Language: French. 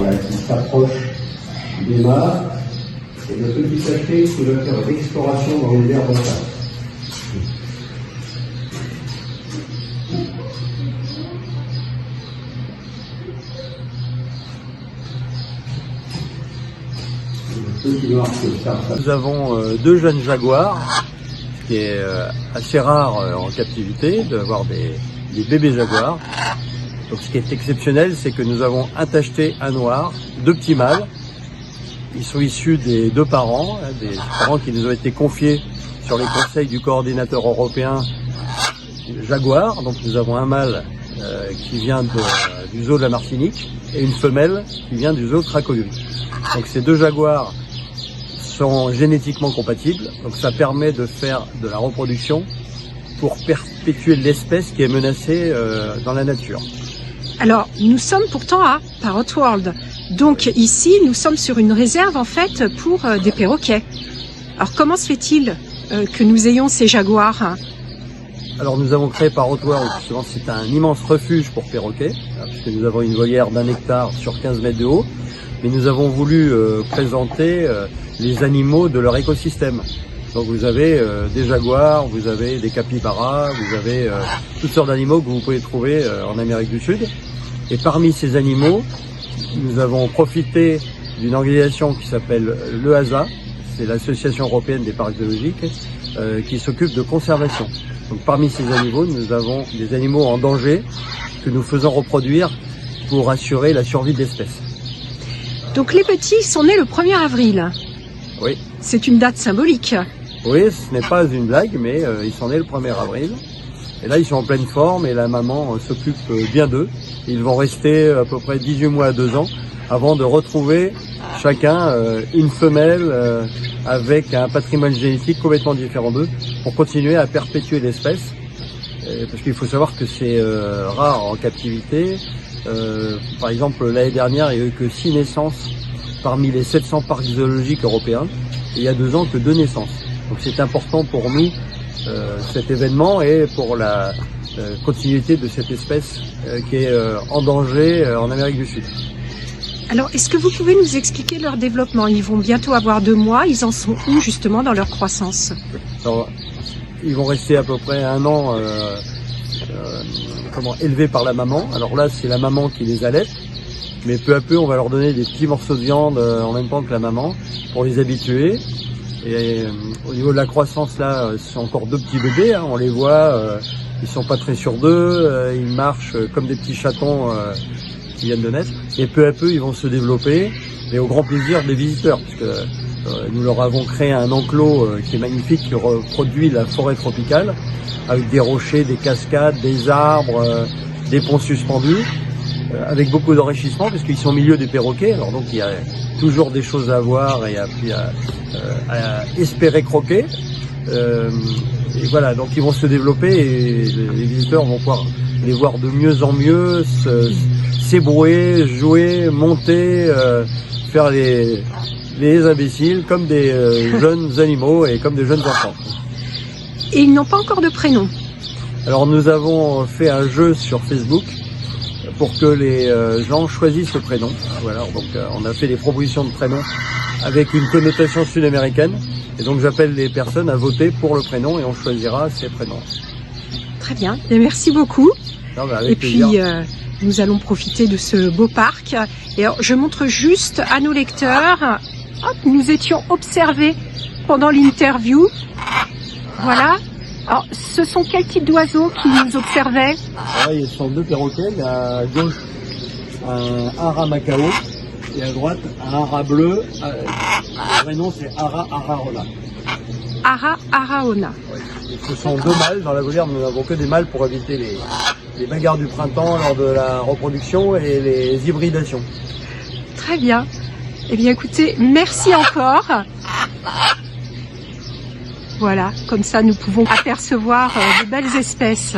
Voilà, qui s'approche des mâts et de petit à petit qui va faire l'exploration dans les airs d'enfants. Nous avons deux jeunes jaguars, ce qui est assez rare en captivité, d'avoir des bébés jaguars. Donc ce qui est exceptionnel, c'est que nous avons un tacheté, un noir, deux petits mâles. Ils sont issus des deux parents, des parents qui nous ont été confiés sur les conseils du coordinateur européen jaguar. Donc nous avons un mâle qui vient du zoo de la Martinique et une femelle qui vient du zoo de Cracovie. Donc ces deux jaguars sont génétiquement compatibles, donc ça permet de faire de la reproduction pour perpétuer l'espèce qui est menacée dans la nature. Alors, nous sommes pourtant à Parrot World. Donc ici, nous sommes sur une réserve en fait pour des perroquets. Alors comment se fait-il que nous ayons ces jaguars? Alors nous avons créé Parrot World, justement c'est un immense refuge pour perroquets, puisque nous avons une volière d'1 hectare sur 15 mètres de haut, mais nous avons voulu présenter les animaux de leur écosystème. Donc vous avez des jaguars, vous avez des capybaras, vous avez toutes sortes d'animaux que vous pouvez trouver en Amérique du Sud. Et parmi ces animaux, nous avons profité d'une organisation qui s'appelle l'EASA, c'est l'Association européenne des parcs zoologiques, qui s'occupe de conservation. Donc parmi ces animaux, nous avons des animaux en danger que nous faisons reproduire pour assurer la survie de l'espèce. Donc les petits sont nés le 1er avril. Oui. C'est une date symbolique. Oui, ce n'est pas une blague, mais ils sont nés le 1er avril. Et là, ils sont en pleine forme et la maman s'occupe bien d'eux. Ils vont rester à peu près 18 mois à 2 ans avant de retrouver chacun une femelle avec un patrimoine génétique complètement différent d'eux pour continuer à perpétuer l'espèce. Parce qu'il faut savoir que c'est rare en captivité. Par exemple, l'année dernière, il n'y a eu que 6 naissances parmi les 700 parcs zoologiques européens. Et il y a 2 ans, que 2 naissances. Donc c'est important pour nous, cet événement, et pour la continuité de cette espèce qui est en danger en Amérique du Sud. Alors, est-ce que vous pouvez nous expliquer leur développement? Ils vont bientôt avoir 2 mois. Ils en sont où justement dans leur croissance? Alors, ils vont rester à peu près 1 an élevés par la maman. Alors là, c'est la maman qui les allaite. Mais peu à peu, on va leur donner des petits morceaux de viande en même temps que la maman pour les habituer. Et au niveau de la croissance, là, c'est encore 2 petits bébés. On les voit, ils sont pas très sûrs d'eux. Ils marchent comme des petits chatons qui viennent de naître. Et peu à peu, ils vont se développer. Et au grand plaisir des visiteurs, puisque nous leur avons créé un enclos qui est magnifique, qui reproduit la forêt tropicale, avec des rochers, des cascades, des arbres, des ponts suspendus. Avec beaucoup d'enrichissement, parce qu'ils sont au milieu des perroquets, alors donc il y a toujours des choses à voir et à espérer croquer. Et voilà, donc ils vont se développer et les visiteurs vont pouvoir les voir de mieux en mieux, s'ébrouer, jouer, monter, faire les imbéciles comme des jeunes animaux et comme des jeunes enfants. Et ils n'ont pas encore de prénom? Alors nous avons fait un jeu sur Facebook pour que les gens choisissent le prénom. Voilà, donc on a fait des propositions de prénoms avec une connotation sud-américaine. Et donc j'appelle les personnes à voter pour le prénom et on choisira ces prénoms. Très bien, et merci beaucoup. Non, avec et plaisir. puis nous allons profiter de ce beau parc. Et alors, je montre juste à nos lecteurs, hop, nous étions observés pendant l'interview. Voilà. Alors, ce sont quels types d'oiseaux qui nous observaient? Là, il sont 2 perroquets. Il y a à gauche un hara macao et à droite un hara bleu. Le vrai nom c'est hara araona. Hara araona. Et ce sont 2 mâles. Dans la volière, nous n'avons que des mâles pour éviter les bagarres du printemps lors de la reproduction et les hybridations. Très bien. Eh bien écoutez, merci encore. Voilà, comme ça nous pouvons apercevoir de belles espèces.